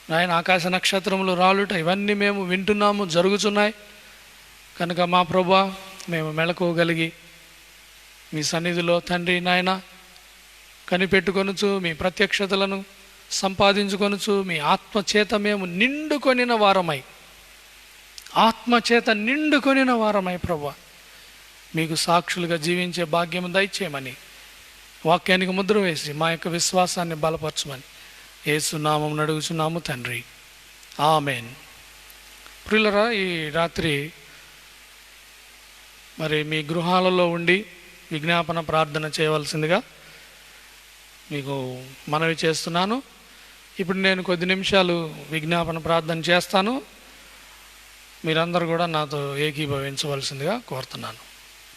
నాయన ఆకాశ నక్షత్రములు రాలుట, ఇవన్నీ మేము వింటున్నాము, జరుగుతున్నాయి. కనుక మా ప్రభువా, మేము మెళకువగలిగి మీ సన్నిధిలో తండ్రి నాయన కనిపెట్టుకొనుచు, మీ ప్రత్యక్షతలను సంపాదించుకొనుచు, మీ ఆత్మచేత మేము నిండుకొనిన వారమై, ఆత్మచేత నిండుకొనిన వారమై ప్రభువా మీకు సాక్షులుగా జీవించే భాగ్యం దయచేయమని, వాక్యానికి ముద్ర వేసి మా యొక్క విశ్వాసాన్ని బలపరచమని యేసు నామం అడుగుచున్నాము తండ్రి, ఆమెన్. ప్రియులరా, ఈ రాత్రి మరి మీ గృహాలలో ఉండి విజ్ఞాపన ప్రార్థన చేయవలసిందిగా మీకు మనవి చేస్తున్నాను. ఇప్పుడు నేను కొద్ది నిమిషాలు విజ్ఞాపన ప్రార్థన చేస్తాను. మీరందరూ కూడా నాతో ఏకీభవించవలసిందిగా కోరుతున్నాను.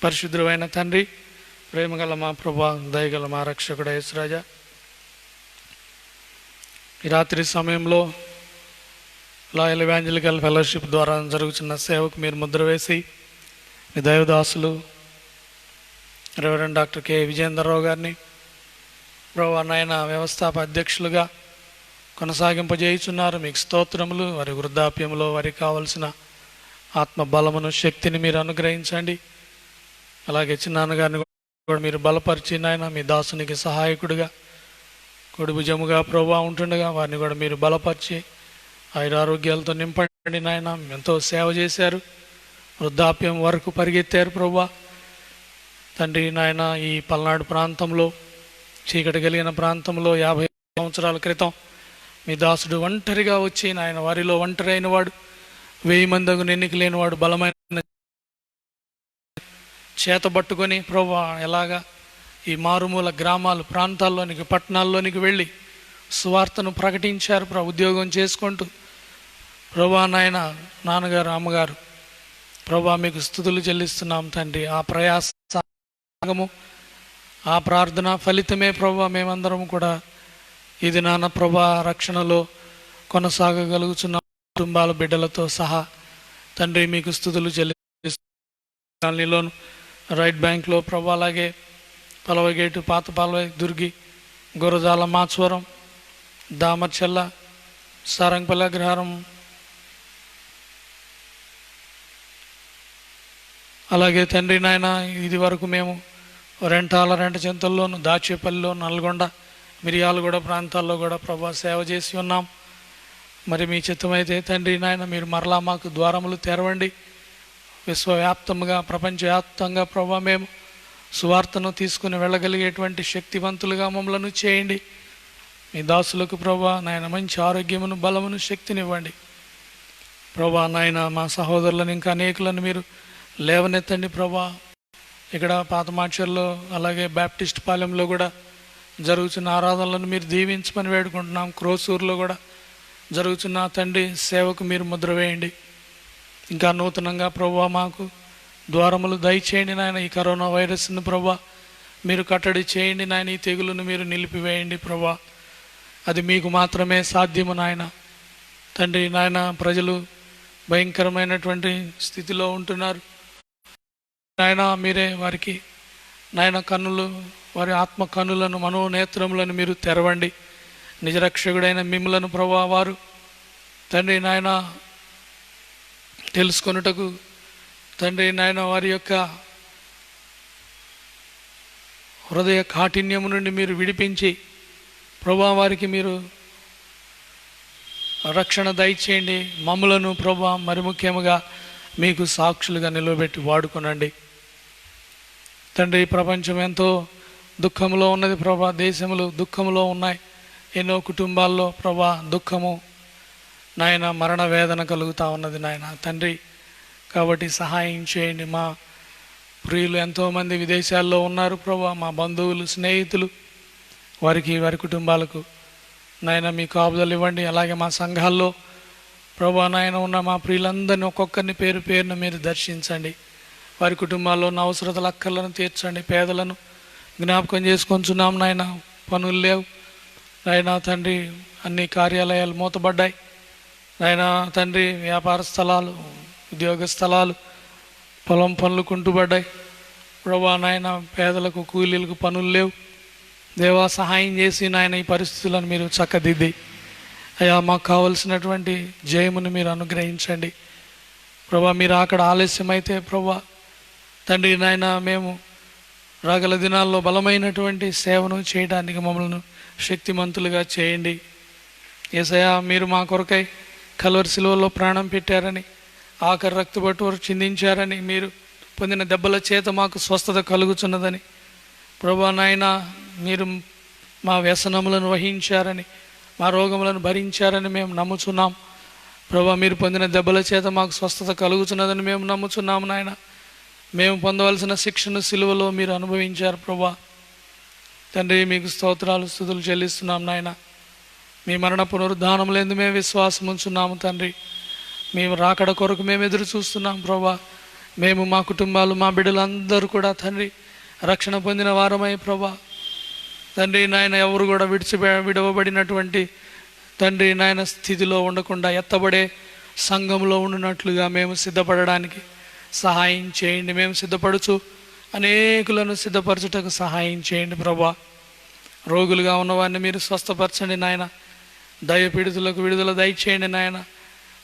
పరిశుద్ధమైన తండ్రి, ప్రేమగల మా ప్రభువా, దయగల మా రక్షకుడ యేసు రాజా, ఈ రాత్రి సమయంలో లాయల్ ఎవాంజలికల్ ఫెలోషిప్ ద్వారా జరుగుతున్న సేవకు మీరు ముద్ర వేసి మీ దైవదాసులు రెవరెండ్ డాక్టర్ కె విజయేంద్రరావు గారిని ప్రభువా నాయన వ్యవస్థాప అధ్యక్షులుగా కొనసాగింపజేయుచున్నారు. మీకు స్తోత్రములు. వారి వృద్ధాప్యంలో వారికి కావలసిన ఆత్మ బలమును, శక్తిని మీరు అనుగ్రహించండి. అలాగే చిన్నాన్నగారిని కూడా మీరు బలపరిచి నాయన మీ దాసునికి సహాయకుడిగా కుడి భుజముగా ప్రభా ఉంటుండగా వారిని కూడా మీరు బలపరిచి ఆయురారోగ్యాలతో నింపండి నాయన. ఎంతో సేవ చేశారు, వృద్ధాప్యం వరకు పరిగెత్తారు ప్రభా తండ్రి నాయన. ఈ పల్నాడు ప్రాంతంలో చీకటి కలిగిన ప్రాంతంలో 50 సంవత్సరాల క్రితం మీ దాసుడు ఒంటరిగా వచ్చి నాయన వారిలో ఒంటరి అయిన వాడు, 1000 మందికి ఎన్నిక లేనివాడు బలమైన చేతబట్టుకొని ప్రభా ఎలాగా ఈ మారుమూల గ్రామాలు ప్రాంతాల్లోనికి పట్టణాల్లోనికి వెళ్ళి సువార్తను ప్రకటించారు ప్రభా. ఉద్యోగం చేసుకుంటూ ప్రభా నాయన నాన్నగారు అమ్మగారు ప్రభా మీకు స్తుతులు చెల్లిస్తున్నాం తండ్రి. ఆ ప్రయాసము ఆ ప్రార్థన ఫలితమే ప్రభా మేమందరం కూడా ఇది నాన్న ప్రభా రక్షణలో కొనసాగగలుగుతున్న కుటుంబాల బిడ్డలతో సహా తండ్రి మీకు స్తుతులు చెల్లిస్తున్నాను. రైట్ బ్యాంక్లో ప్రభా, అలాగే పలవగేటు, పాత పలవ, దుర్గి, గురజాల, మాచవరం, దామర్చెల్ల, సారంగపల్లి అగ్రహారం, అలాగే తండ్రి నాయన ఇది వరకు మేము రెంట చింతల్లోను, దాచేపల్లిలో, నల్గొండ, మిరియాలగూడ ప్రాంతాల్లో కూడా ప్రభా సేవ చేసి ఉన్నాం. మరి మీ చిత్తమైతే తండ్రి నాయన మీరు మరలా మాకు ద్వారములు తెరవండి. విశ్వవ్యాప్తంగా ప్రపంచవ్యాప్తంగా ప్రభా మేము సువార్తను తీసుకుని వెళ్ళగలిగేటువంటి శక్తివంతులుగా మమ్మలను చేయండి. మీ దాసులకు ప్రభా నాయన మంచి ఆరోగ్యమును, బలమును, శక్తినివ్వండి ప్రభా నాయన. మా సహోదరులను ఇంకా అనేకులను మీరు లేవనెత్తండి ప్రభా. ఇక్కడ పాత మాచర్లో అలాగే బ్యాప్టిస్ట్ పాలెంలో కూడా జరుగుతున్న ఆరాధనలను మీరు దీవించమని వేడుకుంటున్నాం. క్రోసూరులో కూడా జరుగుతున్న తండ్రి సేవకు మీరు ముద్ర వేయండి. ఇంకా నూతనంగా ప్రభా మాకు ద్వారములు దయచేయండి నాయన. ఈ కరోనా వైరస్ను ప్రభా మీరు కట్టడి చేయండి నాయన. ఈ తెగులును మీరు నిలిపివేయండి ప్రభా. అది మీకు మాత్రమే సాధ్యము నాయన. తండ్రి నాయన ప్రజలు భయంకరమైనటువంటి స్థితిలో ఉంటున్నారు నాయన. మీరే వారికి నాయన కన్నులు, వారి ఆత్మ కన్నులను, మనోనేత్రములను మీరు తెరవండి. నిజరక్షకుడైన మిమ్ములను ప్రభా వారు తండ్రి నాయన తెలుసుకొనుటకు తండ్రి నాయన వారి యొక్క హృదయ కాఠిన్యము నుండి మీరు విడిపించి ప్రభా వారికి మీరు రక్షణ దయచేయండి. మమ్ములను ప్రభా మరి ముఖ్యముగా మీకు సాక్షులుగా నిలవబెట్టి వాడుకొనండి తండ్రి. ప్రపంచం ఎంతో దుఃఖంలో ఉన్నది ప్రభా, దేశములు దుఃఖంలో ఉన్నాయి. ఎన్నో కుటుంబాల్లో ప్రభా దుఃఖము నాయన, మరణ వేదన కలుగుతూ ఉన్నది నాయన తండ్రి. కాబట్టి సహాయం చేయండి. మా ప్రియులు ఎంతోమంది విదేశాల్లో ఉన్నారు ప్రభా, మా బంధువులు, స్నేహితులు, వారికి వారి కుటుంబాలకు నాయన మీ కాపుదలు ఇవ్వండి. అలాగే మా సంఘాల్లో ప్రభా నాయన ఉన్న మా ప్రియులందరినీ ఒక్కొక్కరిని పేరు పేరున మీరు దర్శించండి. వారి కుటుంబాల్లో ఉన్న అవసరతల అక్కర్లను తీర్చండి. పేదలను జ్ఞాపకం చేసుకొంచున్నాం నాయన. పనులు లేవు నాయన తండ్రి, అన్ని కార్యాలయాలు మూతబడ్డాయి నాయన తండ్రి. వ్యాపార స్థలాలు, ఉద్యోగ స్థలాలు, పొలం పనులు కుంటుబడ్డాయి ప్రభా నాయన. పేదలకు, కూలీలకు పనులు లేవు. దేవా సహాయం చేసి నాయన ఈ పరిస్థితులను మీరు చక్కదిద్ది అయ్యా మాకు కావలసినటువంటి జయమును మీరు అనుగ్రహించండి ప్రభా. మీరు అక్కడ ఆలస్యమైతే ప్రభా తండ్రి నాయన మేము రాగల దినాల్లో బలమైనటువంటి సేవను చేయడానికి మమ్మల్ని శక్తిమంతులుగా చేయండి. యేసయ్యా మీరు మా కొరకై కల్వరి శిలువలో ప్రాణం పెట్టారని, ఆఖరి రక్తబొట్టు చిందించారని, మీరు పొందిన దెబ్బల చేత మాకు స్వస్థత కలుగుతున్నదని ప్రభా నాయన, మీరు మా వ్యసనములను వహించారని, మా రోగములను భరించారని మేము నమ్ముచున్నాం ప్రభా. మీరు పొందిన దెబ్బల చేత మాకు స్వస్థత కలుగుతున్నదని మేము నమ్ముచున్నాము నాయన. మేము పొందవలసిన శిక్షను సిలువలో మీరు అనుభవించారు ప్రభా తండ్రి. మీకు స్తోత్రాలు, స్తుతులు చెల్లిస్తున్నాం నాయన. మీ మరణ పునరుద్ధానములందు మేము విశ్వాసం ఉంచున్నాము తండ్రి. మేము రాకడ కొరకు మేము ఎదురు చూస్తున్నాం ప్రభా. మేము, మా కుటుంబాలు, మా బిడ్డలందరూ కూడా తండ్రి రక్షణ పొందిన వారమై ప్రభా తండ్రి నాయన ఎవరు కూడా విడవబడినటువంటి తండ్రి నాయన స్థితిలో ఉండకుండా ఎత్తబడే సంఘంలో ఉండినట్లుగా మేము సిద్ధపడడానికి సహాయం చేయండి. మేము సిద్ధపడుచు అనేకులను సిద్ధపరచుటకు సహాయం చేయండి ప్రభా. రోగులుగా ఉన్నవారిని మీరు స్వస్థపరచండి నాయన. దయపీడితులకు విడుదల దయచేయండి నాయన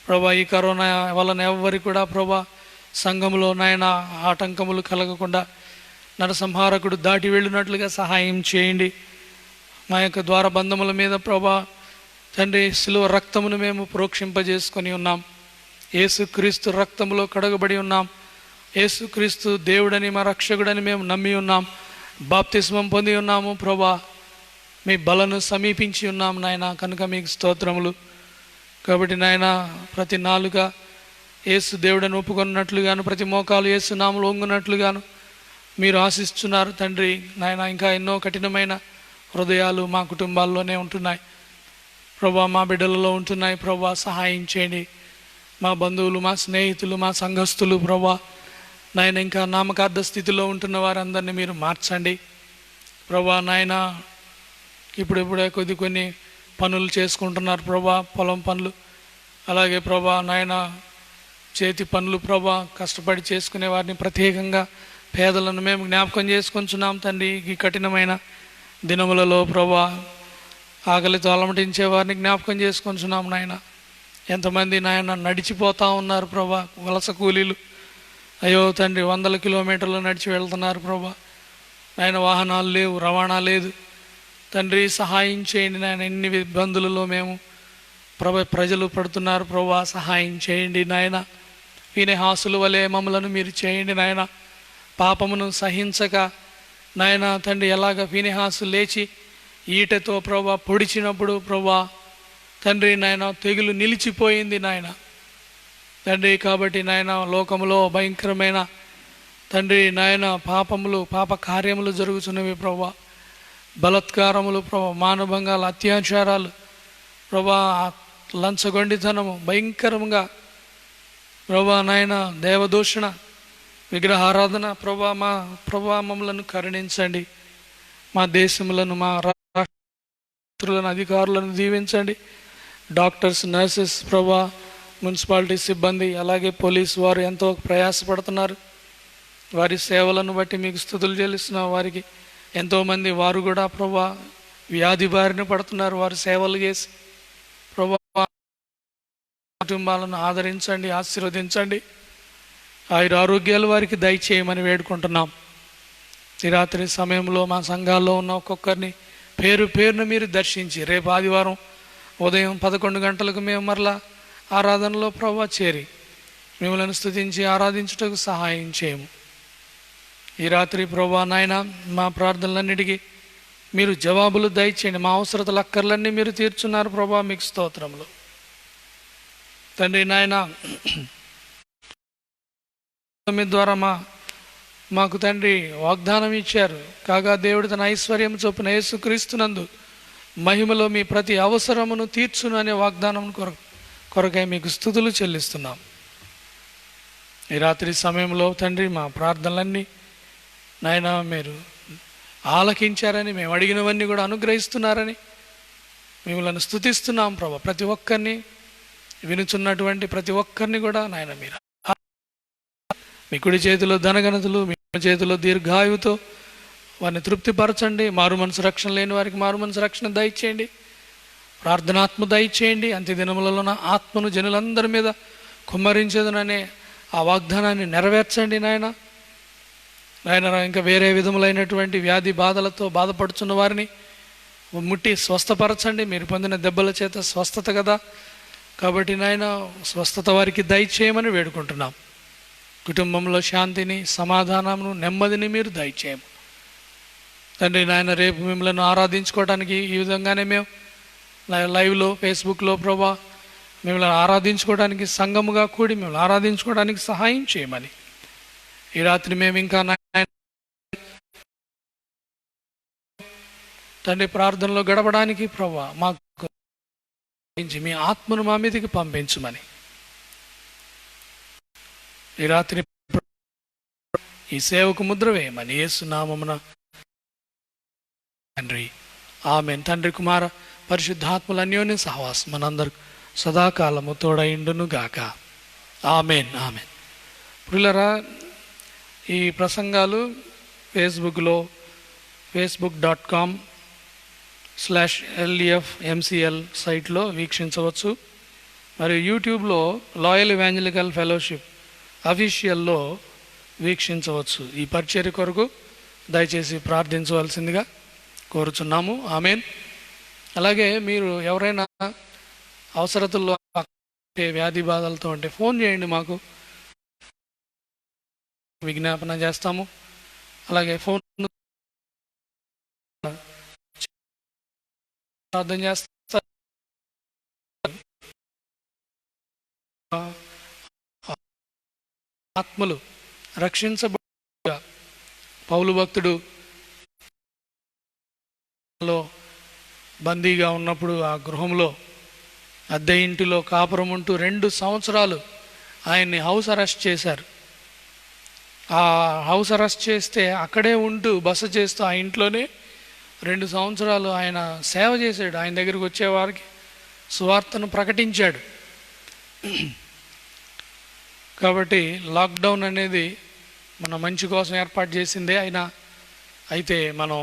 ప్రభా. ఈ కరోనా వలన ఎవరికి కూడా ప్రభా సంఘంలో నాయన ఆటంకములు కలగకుండా నరసంహారకుడు దాటి వెళ్ళినట్లుగా సహాయం చేయండి. మా యొక్క ద్వారబంధముల మీద ప్రభా తండ్రి శిలువ రక్తమును మేము ప్రోక్షింపజేసుకొని ఉన్నాం. యేసుక్రీస్తు రక్తములో కడగబడి ఉన్నాం. యేసుక్రీస్తు దేవుడని మా రక్షకుడని మేము నమ్మి ఉన్నాం. బాప్తిస్మం పొంది ఉన్నాము ప్రభా. మీ బలను సమీపించి ఉన్నాం నాయన, కనుక మీకు స్తోత్రములు. కాబట్టి నాయన ప్రతి నాలుక యేసు దేవుడని ఒప్పుకున్నట్లుగాను, ప్రతి మోకాలు యేసు నామములో వంగునట్లుగాను మీరు ఆశిస్తున్నారు తండ్రి. నాయన ఇంకా ఎన్నో కఠినమైన హృదయాలు మా కుటుంబాల్లోనే ఉంటున్నాయి ప్రభా, మా బిడ్డలలో ఉంటున్నాయి ప్రభా. సహాయం చేయండి. మా బంధువులు, మా స్నేహితులు, మా సంఘస్థులు ప్రభా నాయన ఇంకా నామకార్థ స్థితిలో ఉంటున్న వారందరినీ మీరు మార్చండి ప్రభా. నాయన ఇప్పుడిప్పుడే కొన్ని పనులు చేసుకుంటున్నారు ప్రభా, పొలం పనులు, అలాగే ప్రభా నాయన చేతి పనులు ప్రభా, కష్టపడి చేసుకునే వారిని ప్రత్యేకంగా పేదలను మేము జ్ఞాపకం చేసుకొంచున్నాం తండ్రి. ఈ కఠినమైన దినములలో ప్రభా ఆకలితో అలమటించే వారిని జ్ఞాపకం చేసుకొంచున్నాం నాయన. ఎంతమంది నాయన నడిచిపోతూ ఉన్నారు ప్రభా, వలస కూలీలు. అయ్యో తండ్రి, 100 కిలోమీటర్లు నడిచి వెళ్తున్నారు ప్రభా. నాయన వాహనాలు లేవు, రవాణా లేదు తండ్రి. సహాయం చేయండి నాయన. ఎన్ని ఇబ్బందులలో మేము ప్రజలు పడుతున్నారు ప్రభా, సహాయం చేయండి నాయన. ఫీనెహాసుల వలె మమ్మలను మీరు చేయండి నాయన. పాపమును సహించక నాయన తండ్రి, ఎలాగ ఫీనెహాసు లేచి ఈటెతో ప్రభా పొడిచినప్పుడు ప్రభా తండ్రి నాయన తెగులు నిలిచిపోయింది నాయన తండ్రి. కాబట్టి నాయన లోకములో భయంకరమైన తండ్రి నాయన పాపములు, పాప కార్యములు జరుగుతున్నవి ప్రభా. బలత్కారములు ప్రభా, మానభంగాలు, అత్యాచారాలు ప్రభా, లంచగొండితనము భయంకరంగా ప్రభా నాయన, దేవదూషణ, విగ్రహారాధన ప్రభా. మా ప్రభా మమ్మలను కరుణించండి. మా దేశములను, మా రాష్ట్రులను, అధికారులను దీవించండి. డాక్టర్స్, నర్సెస్ ప్రభా, మున్సిపాలిటీ సిబ్బంది, అలాగే పోలీసు వారు ఎంతో ప్రయాసపడుతున్నారు. వారి సేవలను బట్టి మీకు స్తుతులు చెల్లిస్తున్నాం. వారికి ఎంతోమంది వారు కూడా ప్రభా వ్యాధి బారిన పడుతున్నారు. వారు సేవలు చేసి ప్రభా కుటుంబాలను ఆదరించండి, ఆశీర్వదించండి. ఆరోగ్యాలు వారికి దయచేయమని వేడుకుంటున్నాం. ఈ రాత్రి సమయంలో మా సంఘాల్లో ఉన్న ఒక్కొక్కరిని పేరు పేరున మీరు దర్శించి, రేపు ఆదివారం ఉదయం 11 గంటలకు మేము మరలా ఆరాధనలో ప్రభా చేరి మిమ్మల్ని స్తుతించి ఆరాధించుటకు సహాయం చేయము. ఈ రాత్రి ప్రభా నాయన మా ప్రార్థనలన్నిటికీ మీరు జవాబులు దయచేయండి. మా అవసరతల అక్కర్లన్నీ మీరు తీర్చున్నారు ప్రభా, మీకు స్తోత్రములు తండ్రి. నాయన మీ ద్వారా మాకు తండ్రి వాగ్దానం ఇచ్చారు. కాగా దేవుడు తన ఐశ్వర్యం చొప్పున యేసుక్రీస్తునందు మహిమలో మీ ప్రతి అవసరమును తీర్చును అనే వాగ్దానం కొరకై మీకు స్తుతులు చెల్లిస్తున్నాం. ఈ రాత్రి సమయంలో తండ్రి మా ప్రార్థనలన్నీ నాయన మీరు ఆలకించారని, మేము అడిగినవన్నీ కూడా అనుగ్రహిస్తున్నారని మిమ్మల్ని స్తుతిస్తున్నాం ప్రభా. ప్రతి ఒక్కరిని వినుచున్నటువంటి ప్రతి ఒక్కరిని కూడా నాయన మీరు మీ కుడి చేతిలో ధనగణతులు, మీ చేతిలో దీర్ఘాయువుతో వారిని తృప్తిపరచండి. మారు మనసు రక్షణ లేని వారికి మారు మనసు రక్షణ దయచేయండి. ప్రార్థనాత్మ దయచేయండి. అంత్య దినములలో ఆత్మను జనులందరి మీద కుమ్మరించేదననే ఆ వాగ్దానాన్ని నెరవేర్చండి నాయన. ఇంకా వేరే విధములైనటువంటి వ్యాధి బాధలతో బాధపడుతున్న వారిని ముట్టి స్వస్థపరచండి. మీరు పొందిన దెబ్బల చేత స్వస్థత కదా, కాబట్టి నాయన స్వస్థత వారికి దయచేయమని వేడుకుంటున్నాం. కుటుంబంలో శాంతిని, సమాధానమును, నెమ్మదిని మీరు దయచేయము తండ్రి. నాయన రేపు మిమ్మల్ని ఆరాధించుకోవడానికి ఈ విధంగానే మేము లైవ్లో, ఫేస్బుక్లో ప్రభా మిమ్మల్ని ఆరాధించుకోవడానికి సంఘముగా కూడి మిమ్మల్ని ఆరాధించుకోవడానికి సహాయం చేయమని ఈ రాత్రి మేము ఇంకా తండ్రి ప్రార్థనలో గడపడానికి ప్రభా మాకు మీ ఆత్మను మా మీదకి పంపించమని ఈ రాత్రి ఈ సేవకు ముద్ర వేయమని యేసు నామమున తండ్రి ఆమేన్. తండ్రి, కుమార పరిశుద్ధాత్మల అన్యోన్య సహవాసం మనందరూ సదాకాలము తోడైండును గాక. ఆమేన్, ఆమేన్. ప్రియులారా, ఈ ప్రసంగాలు ఫేస్బుక్లో facebook.com/LEFMCL సైట్లో వీక్షించవచ్చు. మరియు యూట్యూబ్లో లాయల్ ఇవాంజలికల్ ఫెలోషిప్ అఫీషియల్లో వీక్షించవచ్చు. ఈ పరిచర్య కొరకు దయచేసి ప్రార్థించవలసిందిగా కోరుచున్నాము. ఆమేన్. అలాగే మీరు ఎవరైనా అవసరతుల్లో వ్యాధి బాధలతో ఉంటే ఫోన్ చేయండి, మాకు విజ్ఞాపన చేస్తాము. అలాగే ఫోన్ ప్రార్థన చేస్తా. ఆత్మలు రక్షించబడ పౌలు భక్తుడు బందీగా ఉన్నప్పుడు ఆ గృహంలో అద్దె ఇంటిలో కాపురం ఉంటూ 2 సంవత్సరాలు ఆయన్ని హౌస్ అరెస్ట్ చేశారు. ఆ హౌస్ అరెస్ట్ చేస్తే అక్కడే ఉంటూ బస చేస్తూ ఆ ఇంట్లోనే 2 సంవత్సరాలు ఆయన సేవ చేశాడు. ఆయన దగ్గరికి వచ్చేవారికి సువార్తను ప్రకటించాడు. కాబట్టి లాక్డౌన్ అనేది మన మంచి కోసం ఏర్పాటు చేసిందే అయితే మనం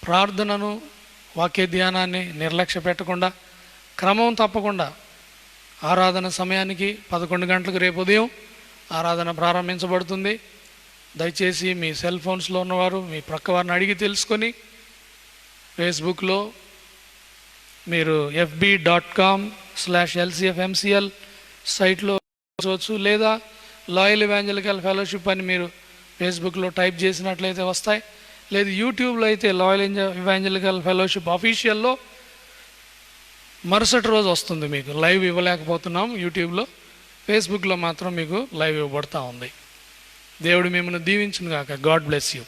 ప్రార్థనను, వాక్య ధ్యానాన్ని నిర్లక్ష్య పెట్టకుండా క్రమం తప్పకుండా ఆరాధన సమయానికి 11 గంటలకు రేపు ఉదయం ఆరాధన ప్రారంభించబడుతుంది. దయచేసి మీ సెల్ ఫోన్స్లో ఉన్నవారు మీ ప్రక్క వారిని అడిగి తెలుసుకొని ఫేస్బుక్లో మీరు fb.com/lcfmcl సైట్లో చూడవచ్చు, లేదా లాయల్ ఇవాంజలికల్ ఫెలోషిప్ అని మీరు ఫేస్బుక్లో టైప్ చేసినట్లయితే వస్తాయి. లేదు యూట్యూబ్లో అయితే లాయల్ ఇవాంజలికల్ ఫెలోషిప్ అఫీషియల్లో మరుసటి రోజు వస్తుంది. మీకు లైవ్ ఇవ్వలేకపోతున్నాం యూట్యూబ్లో, ఫేస్బుక్లో మాత్రం మీకు లైవ్ ఇవ్వబడతా ఉంది. దేవుడు మిమ్మల్ని దీవించును గాక. God bless you.